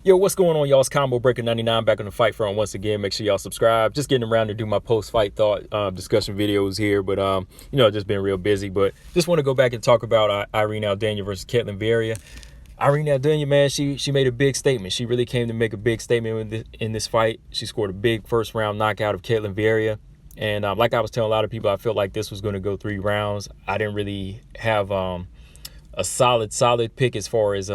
Yo, what's going on, y'all? It's Combo Breaker 99 back on the fight front once again. Make sure y'all subscribe. Just getting around to do my post-fight thought discussion videos here, but just been real busy. But just want to go back and talk about Irene Aldana versus Ketlen Vieira. Irene Aldana, man, she made a big statement. She really came to make a big statement in this fight. She scored a big first-round knockout of Ketlen Vieira. And like I was telling a lot of people, I felt like this was going to go 3 rounds. I didn't really have a solid pick as far as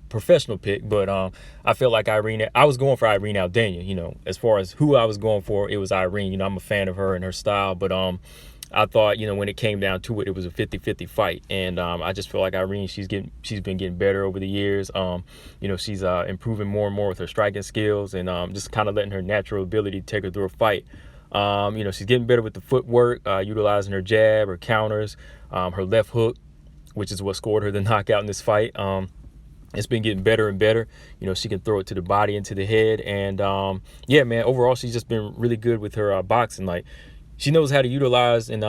professional pick, but I feel like I was going for Irene Aldana. As far as who I was going for, it was Irene. I'm a fan of her and her style, but I thought, when it came down to it, it was a 50-50 fight, and I just feel like Irene, she's been getting better over the years. She's improving more and more with her striking skills, and just kind of letting her natural ability take her through a fight. She's getting better with the footwork, utilizing her jab, her counters, her left hook, which is what scored her the knockout in this fight. It's been getting better and better. She can throw it to the body and to the head. And, overall, she's just been really good with her boxing. Like, she knows how to utilize and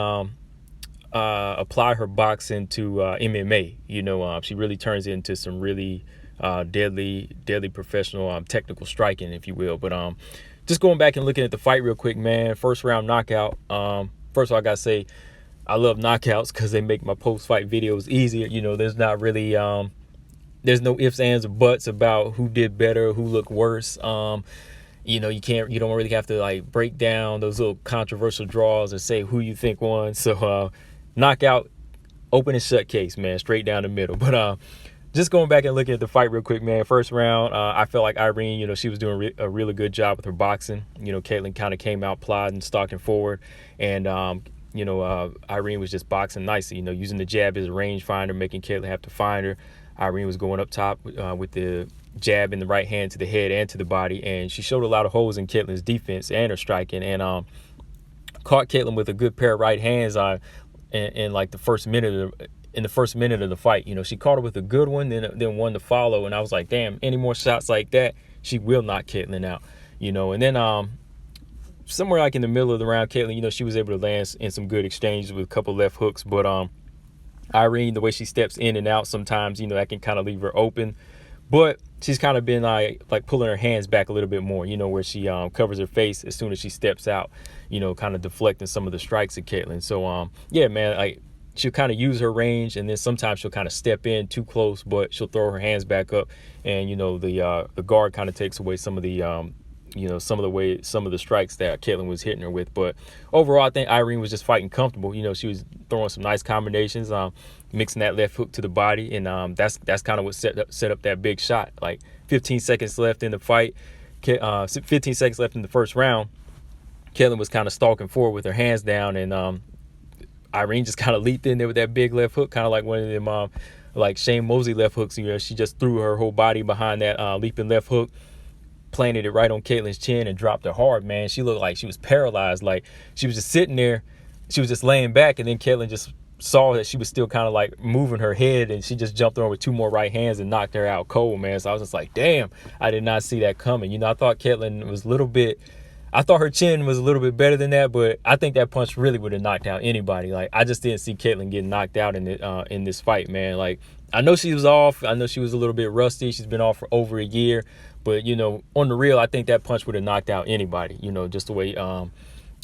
apply her boxing to MMA. She really turns it into some really deadly professional technical striking, if you will. But just going back and looking at the fight real quick, man, first round knockout. First of all, I got to say, I love knockouts because they make my post-fight videos easier. There's not really there's no ifs, ands, or buts about who did better, who looked worse. You don't really have to like break down those little controversial draws and say who you think won. So knockout, open and shut case, man, straight down the middle. But just going back and looking at the fight real quick, man, first round, I felt like Irene, she was doing a really good job with her boxing. Ketlen kind of came out plodding, stalking forward, and Irene was just boxing nicely, using the jab as a rangefinder, making Ketlen have to find her. Irene was going up top with the jab in the right hand to the head and to the body, and she showed a lot of holes in Ketlen's defense and her striking, and caught Ketlen with a good pair of right hands in like the first minute of the fight. She caught her with a good one, then one to follow, and I was like, damn, any more shots like that, she will knock Ketlen out. And then somewhere like in the middle of the round, Ketlen, she was able to land in some good exchanges with a couple left hooks, but Irene, the way she steps in and out sometimes, that can kind of leave her open. But she's kind of been like pulling her hands back a little bit more, where she covers her face as soon as she steps out, kind of deflecting some of the strikes of Ketlen. So, she'll kind of use her range, and then sometimes she'll kind of step in too close, but she'll throw her hands back up, and, the guard kind of takes away some of the some of the strikes that Ketlen was hitting her with. But overall, I think Irene was just fighting comfortable. She was throwing some nice combinations, mixing that left hook to the body, and that's kind of what set up that big shot. Like 15 seconds left in the fight, 15 seconds left in the first round. Ketlen was kind of stalking forward with her hands down, and Irene just kind of leaped in there with that big left hook, kind of like one of them like Shane Mosley left hooks. She just threw her whole body behind that leaping left hook, planted it right on Ketlen's chin and dropped her hard, man. She looked like she was paralyzed. Like she was just sitting there. She was just laying back, and then Ketlen just saw that she was still kind of like moving her head, and she just jumped on with 2 more right hands and knocked her out cold, man. So I was just like, damn, I did not see that coming. I thought Ketlen was I thought her chin was a little bit better than that, but I think that punch really would have knocked out anybody. Like, I just didn't see Ketlen getting knocked out in this fight, man. Like, I know she was off. I know she was a little bit rusty. She's been off for over a year. But, on the real, I think that punch would have knocked out anybody, just the way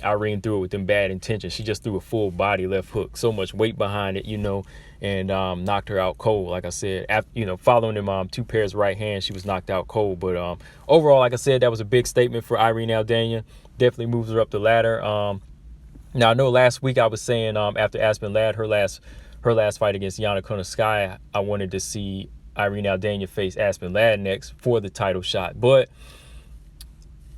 Irene threw it with them bad intentions. She just threw a full body left hook, so much weight behind it, and knocked her out cold. Like I said, after, following them 2 pairs of right hands, she was knocked out cold. But overall, like I said, that was a big statement for Irene Aldana. Definitely moves her up the ladder. Now, I know last week I was saying after Aspen Ladd, her last fight against Yana Kunitskaya, I wanted to see Irene Aldana face Aspen Ladd next for the title shot. But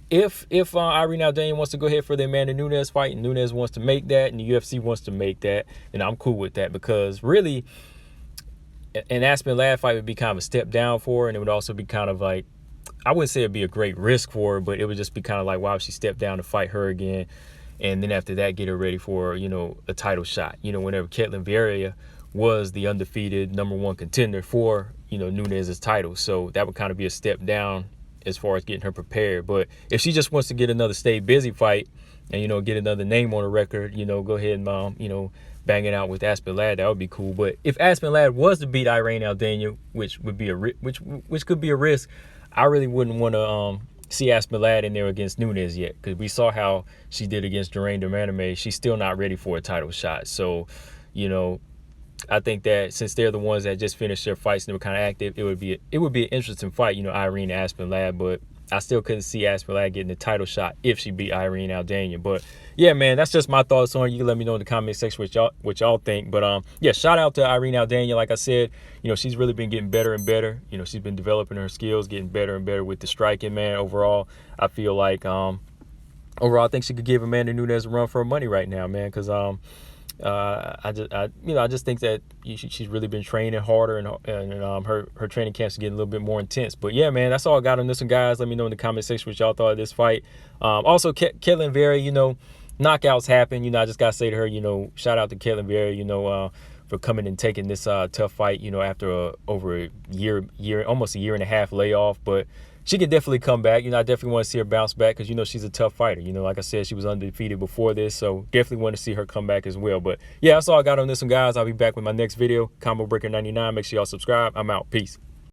if Irene Aldana wants to go ahead for the Amanda Nunes fight, and Nunes wants to make that, and the UFC wants to make that, then I'm cool with that, because really an Aspen Ladd fight would be kind of a step down for her, and it would also be kind of like, I wouldn't say it'd be a great risk for her, but it would just be kind of like, why would she step down to fight her again, and then after that get her ready for a title shot, whenever Ketlen Vieira was the undefeated #1 contender for Nunes' title. So that would kind of be a step down as far as getting her prepared. But if she just wants to get another stay busy fight and get another name on the record, go ahead and bang it out with Aspen Ladd, that would be cool. But if Aspen Ladd was to beat Irene Aldana, which would be which could be a risk, I really wouldn't want to see Aspen Ladd in there against Nunes yet, because we saw how she did against Irene Aldana. She's still not ready for a title shot. So, you know, I think that since they're the ones that just finished their fights and they were kind of active, it would be an interesting fight, you know, Irene and Aspen Ladd. But I still couldn't see Aspen Ladd getting the title shot if she beat Irene Aldana. But yeah, man, that's just my thoughts on it. You can let me know in the comment section what y'all think. But yeah, shout out to Irene Aldana. Like I said, you know, she's really been getting better and better. You know, she's been developing her skills, getting better and better with the striking, man. Overall, I feel like overall, I think she could give Amanda Nunes a run for her money right now, man, because I just think that she's really been training harder, and her training camps are getting a little bit more intense. But yeah, man, that's all I got on this one, guys. Let me know in the comment section what y'all thought of this fight. Also, Ketlen Vieira, you know, knockouts happen. You know, I just gotta say to her, you know, shout out to Ketlen Vieira, you know, for coming and taking this tough fight, you know, after over a year, almost a year and a half layoff. But she can definitely come back. You know, I definitely want to see her bounce back because, you know, she's a tough fighter. You know, like I said, she was undefeated before this, so definitely want to see her come back as well. But yeah, that's all I got on this one, guys. I'll be back with my next video. Combo Breaker 99. Make sure y'all subscribe. I'm out. Peace.